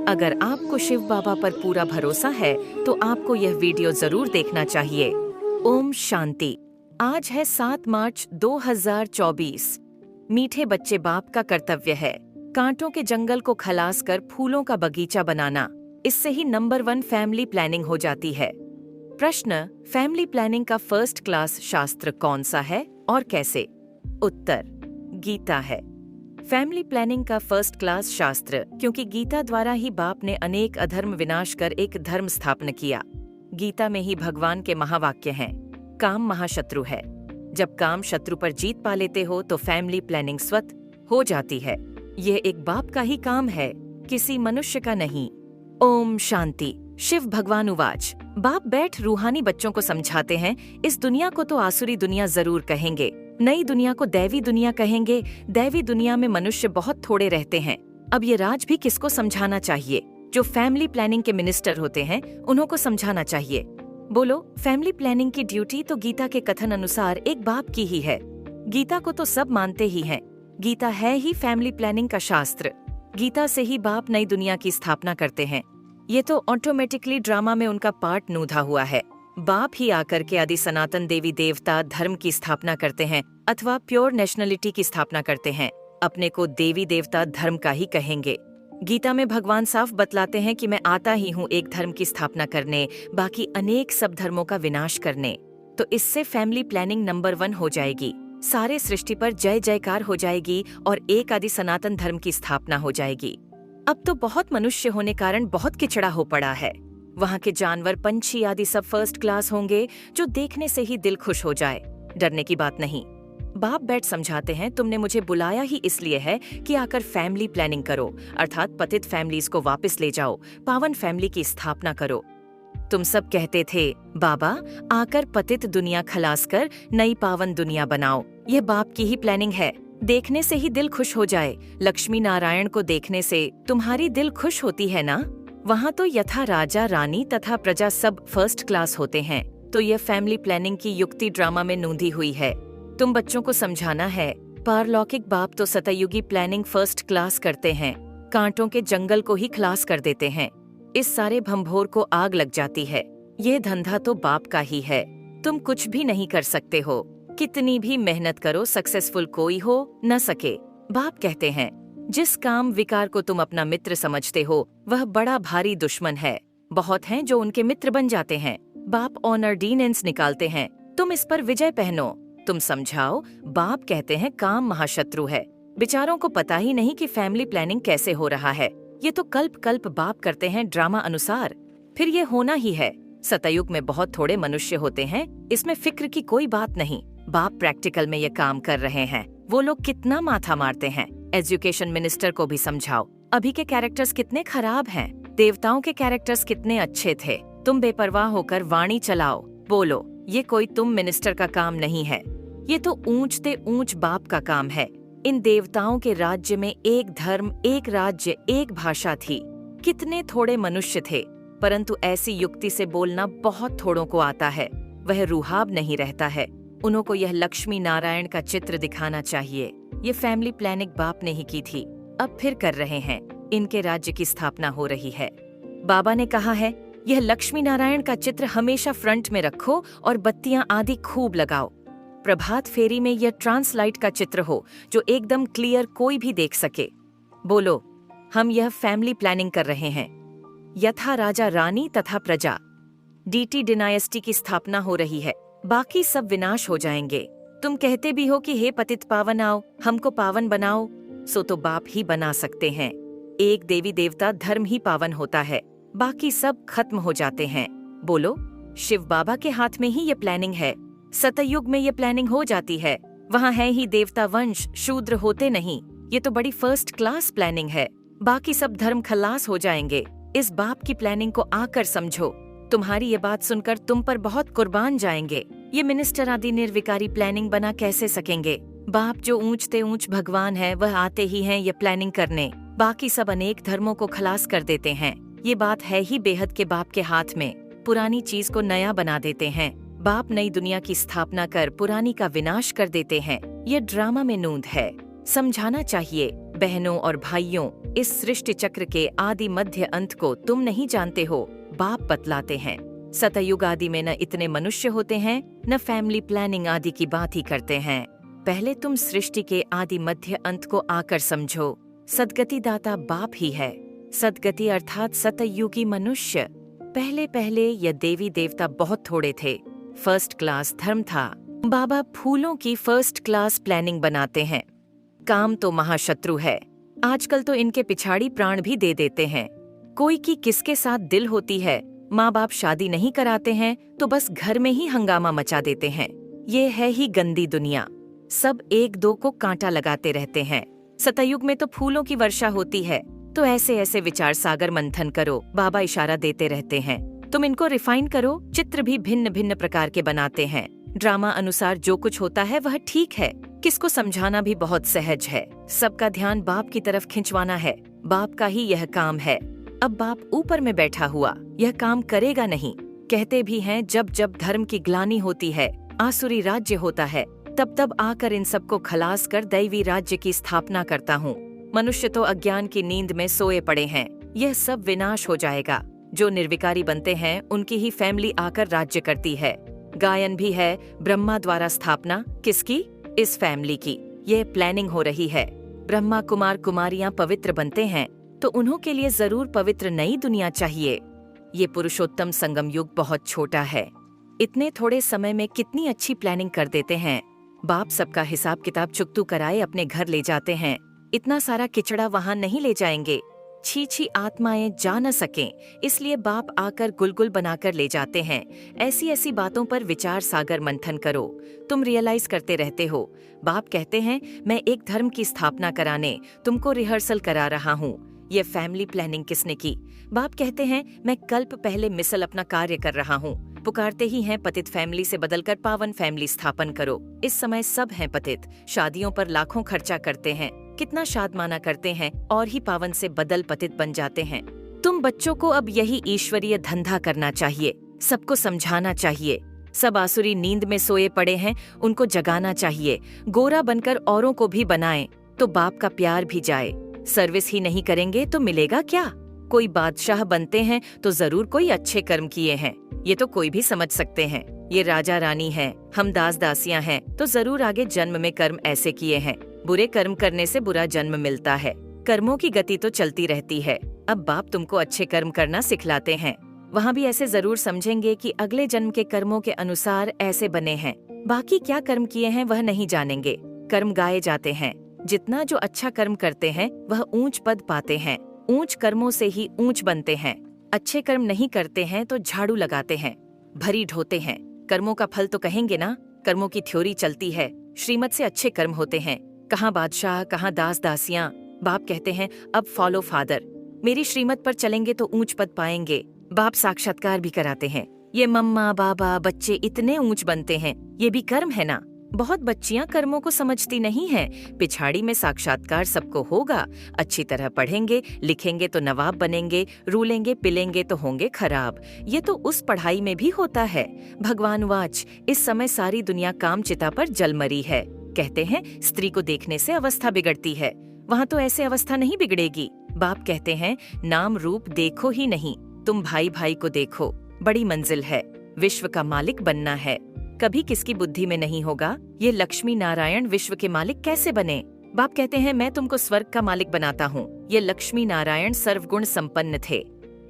अगर आपको शिव बाबा पर पूरा भरोसा है तो आपको यह वीडियो जरूर देखना चाहिए। ओम शांति। आज है 7 मार्च 2024। मीठे बच्चे बाप का कर्तव्य है कांटों के जंगल को खलास कर फूलों का बगीचा बनाना। इससे ही नंबर 1 फैमिली प्लानिंग हो जाती है। प्रश्न, फैमिली प्लानिंग का फर्स्ट क्लास शास्त्र कौन सा है और कैसे? उत्तर, गीता है। फैमिली प्लानिंग का फर्स्ट क्लास शास्त्र, क्योंकि गीता द्वारा ही बाप ने अनेक अधर्म विनाश कर एक धर्म स्थापन किया। गीता में ही भगवान के महावाक्य हैं, काम महाशत्रु है। जब काम शत्रु पर जीत पा लेते हो तो फैमिली प्लानिंग स्वतः हो जाती है। यह एक बाप का ही काम है, किसी मनुष्य का नहीं। ओम शांति। शिव भगवान उवाच। बाप बैठ रूहानी बच्चों को समझाते हैं, इस दुनिया को तो आसुरी दुनिया जरूर कहेंगे, नई दुनिया को दैवी दुनिया कहेंगे। दैवी दुनिया में मनुष्य बहुत थोड़े रहते हैं। अब ये राज भी किसको समझाना चाहिए? जो फैमिली प्लानिंग के मिनिस्टर होते हैं उन्हों को समझाना चाहिए। बोलो, फैमिली प्लानिंग की ड्यूटी तो गीता के कथन अनुसार एक बाप की ही है। गीता को तो सब मानते ही हैं। गीता है ही फैमिली प्लानिंग का शास्त्र। गीता से ही बाप नई दुनिया की स्थापना करते हैं। ये तो ऑटोमेटिकली ड्रामा में उनका पार्ट नूधा हुआ है। बाप ही आकर के आदि सनातन देवी देवता धर्म की स्थापना करते हैं अथवा प्योर नेशनलिटी की स्थापना करते हैं। अपने को देवी देवता धर्म का ही कहेंगे। गीता में भगवान साफ बतलाते हैं कि मैं आता ही हूँ एक धर्म की स्थापना करने, बाकी अनेक सब धर्मों का विनाश करने। तो इससे फैमिली प्लानिंग नंबर 1 हो जाएगी। सारे सृष्टि पर जय जयकार हो जाएगी और एक आदि सनातन धर्म की स्थापना हो जाएगी। अब तो बहुत मनुष्य होने कारण बहुत किचड़ा हो पड़ा है। वहाँ के जानवर, पंछी आदि सब फर्स्ट क्लास होंगे, जो देखने से ही दिल खुश हो जाए। डरने की बात नहीं। बाप बैठ समझाते हैं, तुमने मुझे बुलाया ही इसलिए है कि आकर फैमिली प्लानिंग करो, अर्थात पतित फैमिलीज को वापस ले जाओ, पावन फैमिली की स्थापना करो। तुम सब कहते थे, बाबा आकर पतित दुनिया खलास कर नई पावन दुनिया बनाओ। यह बाप की ही प्लानिंग है। देखने से ही दिल खुश हो जाए। लक्ष्मी नारायण को देखने से तुम्हारी दिल खुश होती है ना? वहाँ तो यथा राजा रानी तथा प्रजा सब फर्स्ट क्लास होते हैं। तो यह फैमिली प्लानिंग की युक्ति ड्रामा में नूंधी हुई है। तुम बच्चों को समझाना है, पारलौकिक बाप तो सतयुगी प्लानिंग फर्स्ट क्लास करते हैं, कांटों के जंगल को ही खलास कर देते हैं। इस सारे भंभोर को आग लग जाती है। ये धंधा तो बाप का ही है। तुम कुछ भी नहीं कर सकते हो। कितनी भी मेहनत करो, सक्सेसफुल कोई हो न सके। बाप कहते हैं, जिस काम विकार को तुम अपना मित्र समझते हो वह बड़ा भारी दुश्मन है। बहुत हैं जो उनके मित्र बन जाते हैं। बाप ऑर्डिनेंस निकालते हैं, तुम इस पर विजय पहनो, तुम समझाओ। बाप कहते हैं काम महाशत्रु है। बेचारों को पता ही नहीं कि फैमिली प्लानिंग कैसे हो रहा है। ये तो कल्प कल्प बाप करते हैं ड्रामा अनुसार। फिर ये होना ही है। सतयुग में बहुत थोड़े मनुष्य होते हैं, इसमें फिक्र की कोई बात नहीं। बाप प्रैक्टिकल में ये काम कर रहे हैं। वो लोग कितना माथा मारते हैं। एजुकेशन मिनिस्टर को भी समझाओ, अभी के कैरेक्टर्स कितने खराब हैं। देवताओं के कैरेक्टर्स कितने अच्छे थे। तुम बेपरवाह होकर वाणी चलाओ, बोलो। ये कोई तुम मिनिस्टर का काम नहीं है। ये तो ऊंचते ऊंच बाप का काम है। इन देवताओं के राज्य में एक धर्म, एक राज्य, एक भाषा थी। कितने थोड़े मनुष्य थे, परंतु ऐसी युक्ति से बोलना बहुत थोड़ों को आता है। वह रूहाब नहीं रहता है। उन्हों को यह लक्ष्मी नारायण का चित्र दिखाना चाहिए। ये फैमिली प्लानिंग बाप ने ही की थी, अब फिर कर रहे हैं। इनके राज्य की स्थापना हो रही है। बाबा ने कहा है, यह लक्ष्मी नारायण का चित्र हमेशा फ्रंट में रखो और बत्तियां आदि खूब लगाओ। प्रभात फेरी में यह ट्रांसलाइट का चित्र हो, जो एकदम क्लियर कोई भी देख सके। बोलो, हम यह फैमिली प्लानिंग कर रहे हैं। यथा राजा रानी तथा प्रजा, डीटी डिनायस्टी की स्थापना हो रही है। बाकी सब विनाश हो जाएंगे। तुम कहते भी हो कि हे पतित पावन आओ, हमको पावन बनाओ, सो तो बाप ही बना सकते हैं। एक देवी देवता धर्म ही पावन होता है, बाकी सब खत्म हो जाते हैं। बोलो, शिव बाबा के हाथ में ही ये प्लानिंग है। सतयुग में ये प्लानिंग हो जाती है। वहाँ है ही देवता वंश, शूद्र होते नहीं। ये तो बड़ी फर्स्ट क्लास प्लानिंग है। बाकी सब धर्म खलास हो जाएंगे। इस बाप की प्लानिंग को आकर समझो। तुम्हारी ये बात सुनकर तुम पर बहुत कुर्बान जाएंगे। ये मिनिस्टर आदि निर्विकारी प्लानिंग बना कैसे सकेंगे? बाप जो ऊंचते ऊंच भगवान है, वह आते ही हैं ये प्लानिंग करने। बाकी सब अनेक धर्मों को खलास कर देते हैं। ये बात है ही बेहद के बाप के हाथ में। पुरानी चीज को नया बना देते हैं। बाप नई दुनिया की स्थापना कर पुरानी का विनाश कर देते हैं। ये ड्रामा में नूंद है। समझाना चाहिए। बहनों और भाइयों, इस सृष्टि चक्र के आदि मध्य अंत को तुम नहीं जानते हो, बाप बतलाते हैं। सतयुग आदि में न इतने मनुष्य होते हैं, न फैमिली प्लानिंग आदि की बात ही करते हैं। पहले तुम सृष्टि के आदि मध्य अंत को आकर समझो। सदगति दाता बाप ही है। सदगति अर्थात सतयुगी मनुष्य। पहले पहले यह देवी देवता बहुत थोड़े थे। फर्स्ट क्लास धर्म था। बाबा फूलों की फर्स्ट क्लास प्लानिंग बनाते हैं। काम तो महाशत्रु है। आजकल तो इनके पिछाड़ी प्राण भी दे देते हैं। कोई की किसके साथ दिल होती है, माँ बाप शादी नहीं कराते हैं तो बस घर में ही हंगामा मचा देते हैं। ये है ही गंदी दुनिया। सब एक दो को कांटा लगाते रहते हैं। सतयुग में तो फूलों की वर्षा होती है। तो ऐसे ऐसे विचार सागर मंथन करो, बाबा इशारा देते रहते हैं। तुम इनको रिफाइन करो। चित्र भी भिन्न भिन्न प्रकार के बनाते हैं। ड्रामा अनुसार जो कुछ होता है वह ठीक है। किसको समझाना भी बहुत सहज है। सबका ध्यान बाप की तरफ खिंचवाना है। बाप का ही यह काम है। अब बाप ऊपर में बैठा हुआ यह काम करेगा नहीं। कहते भी हैं जब जब धर्म की ग्लानि होती है, आसुरी राज्य होता है, तब तब आकर इन सबको खलास कर दैवी राज्य की स्थापना करता हूँ। मनुष्य तो अज्ञान की नींद में सोए पड़े हैं। यह सब विनाश हो जाएगा। जो निर्विकारी बनते हैं उनकी ही फैमिली आकर राज्य करती है। गायन भी है, ब्रह्मा द्वारा स्थापना किसकी? इस फैमिली की। यह प्लानिंग हो रही है। ब्रह्मा कुमार कुमारियां पवित्र बनते हैं तो उन्हों के लिए जरूर पवित्र नई दुनिया चाहिए। ये पुरुषोत्तम संगम युग बहुत छोटा है। इतने थोड़े समय में कितनी अच्छी प्लानिंग कर देते हैं। बाप सबका हिसाब किताब चुकतू कराए अपने घर ले जाते हैं। इतना सारा किचड़ा वहाँ नहीं ले जाएंगे। छी छी आत्माएं जा न सकें, इसलिए बाप आकर गुलगुल बनाकर ले जाते हैं। ऐसी ऐसी बातों पर विचार सागर मंथन करो। तुम रियलाइज करते रहते हो। बाप कहते हैं मैं एक धर्म की स्थापना कराने तुमको रिहर्सल करा रहा हूँ। ये फैमिली प्लानिंग किसने की? बाप कहते हैं मैं कल्प पहले मिसल अपना कार्य कर रहा हूँ। पुकारते ही हैं पतित फैमिली से बदलकर पावन फैमिली स्थापन करो। इस समय सब हैं पतित। शादियों पर लाखों खर्चा करते हैं, कितना शादमाना करते हैं और ही पावन से बदल पतित बन जाते हैं। तुम बच्चों को अब यही ईश्वरीय धंधा करना चाहिए। सबको समझाना चाहिए। सब आसुरी नींद में सोए पड़े हैं, उनको जगाना चाहिए। गोरा बनकर औरों को भी बनाएं तो बाप का प्यार भी जाए। सर्विस ही नहीं करेंगे तो मिलेगा क्या? कोई बादशाह बनते हैं तो जरूर कोई अच्छे कर्म किए हैं। ये तो कोई भी समझ सकते हैं। ये राजा रानी हैं, हम दास दासियां हैं तो जरूर आगे जन्म में कर्म ऐसे किए हैं। बुरे कर्म करने से बुरा जन्म मिलता है। कर्मों की गति तो चलती रहती है। अब बाप तुमको अच्छे कर्म करना सिखलाते हैं। वहाँ भी ऐसे जरूर समझेंगे कि अगले जन्म के कर्मों के अनुसार ऐसे बने हैं। बाकी क्या कर्म किए हैं वह नहीं जानेंगे। कर्म गाए जाते हैं। जितना जो अच्छा कर्म करते हैं वह ऊंच पद पाते हैं। ऊंच कर्मों से ही ऊंच बनते हैं। अच्छे कर्म नहीं करते हैं तो झाड़ू लगाते हैं, भरी ढोते हैं। कर्मों का फल तो कहेंगे ना। कर्मों की थ्योरी चलती है। श्रीमत से अच्छे कर्म होते हैं। कहाँ बादशाह, कहाँ दास दासियां। बाप कहते हैं अब फॉलो फादर। मेरी श्रीमत पर चलेंगे तो ऊंच पद पाएंगे। बाप साक्षात्कार भी कराते हैं। ये मम्मा बाबा बच्चे इतने ऊंच बनते हैं, ये भी कर्म है ना। बहुत बच्चियां कर्मों को समझती नहीं हैं। पिछाड़ी में साक्षात्कार सबको होगा। अच्छी तरह पढ़ेंगे लिखेंगे तो नवाब बनेंगे, रूलेंगे पिलेंगे तो होंगे खराब। ये तो उस पढ़ाई में भी होता है। भगवान वाच, इस समय सारी दुनिया काम चिता पर जल मरी है। कहते हैं स्त्री को देखने से अवस्था बिगड़ती है। वहाँ तो ऐसे अवस्था नहीं बिगड़ेगी। बाप कहते हैं नाम रूप देखो ही नहीं, तुम भाई भाई को देखो। बड़ी मंजिल है, विश्व का मालिक बनना है। कभी किसकी बुद्धि में नहीं होगा ये लक्ष्मी नारायण विश्व के मालिक कैसे बने। बाप कहते हैं मैं तुमको स्वर्ग का मालिक बनाता हूँ। ये लक्ष्मी नारायण सर्वगुण संपन्न थे।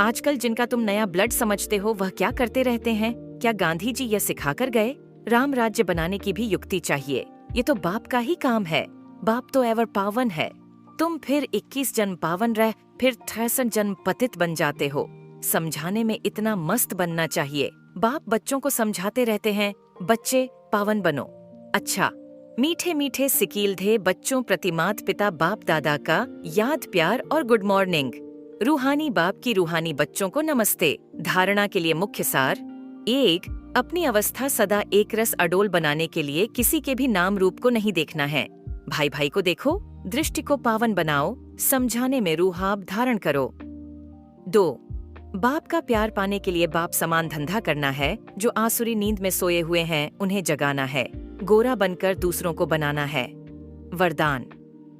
आजकल जिनका तुम नया ब्लड समझते हो वह क्या करते रहते हैं? क्या गांधी जी यह सिखा कर गए? राम राज्य बनाने की भी युक्ति चाहिए। ये तो बाप का ही काम है। बाप तो एवर पावन है। तुम फिर 21 जन्म पावन रह, फिर 63 जन्म पतित बन जाते हो। समझाने में इतना मस्त बनना चाहिए। बाप बच्चों को समझाते रहते हैं बच्चे पावन बनो। अच्छा, मीठे मीठे सिकील धे बच्चों प्रति मात पिता बाप दादा का याद प्यार और गुड मॉर्निंग। रूहानी बाप की रूहानी बच्चों को नमस्ते। धारणा के लिए मुख्य सार 1, अपनी अवस्था सदा एक रस अडोल बनाने के लिए किसी के भी नाम रूप को नहीं देखना है। भाई भाई को देखो, दृष्टि को पावन बनाओ, समझाने में रूहाब धारण करो। 2, बाप का प्यार पाने के लिए बाप समान धंधा करना है। जो आसुरी नींद में सोए हुए हैं उन्हें जगाना है। गोरा बनकर दूसरों को बनाना है। वरदान,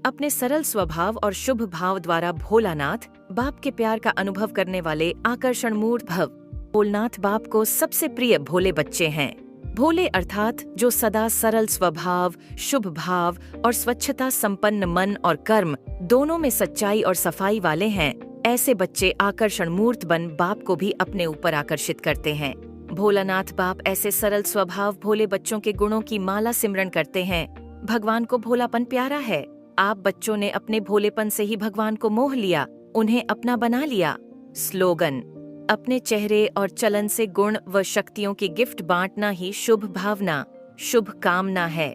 अपने सरल स्वभाव और शुभ भाव द्वारा भोलानाथ बाप के प्यार का अनुभव करने वाले आकर्षण मूर्त भव भोलनाथ बाप को सबसे प्रिय भोले बच्चे हैं। भोले अर्थात जो सदा सरल स्वभाव, शुभ भाव और स्वच्छता संपन्न मन और कर्म दोनों में सच्चाई और सफाई वाले हैं। ऐसे बच्चे आकर्षण मूर्त बन बाप को भी अपने ऊपर आकर्षित करते हैं। भोलानाथ बाप ऐसे सरल स्वभाव भोले बच्चों के गुणों की माला सिमरन करते हैं। भगवान को भोलापन प्यारा है। आप बच्चों ने अपने भोलेपन से ही भगवान को मोह लिया, उन्हें अपना बना लिया। स्लोगन: अपने चेहरे और चलन से गुण व शक्तियों की गिफ्ट बांटना ही शुभ भावना, शुभ कामना है।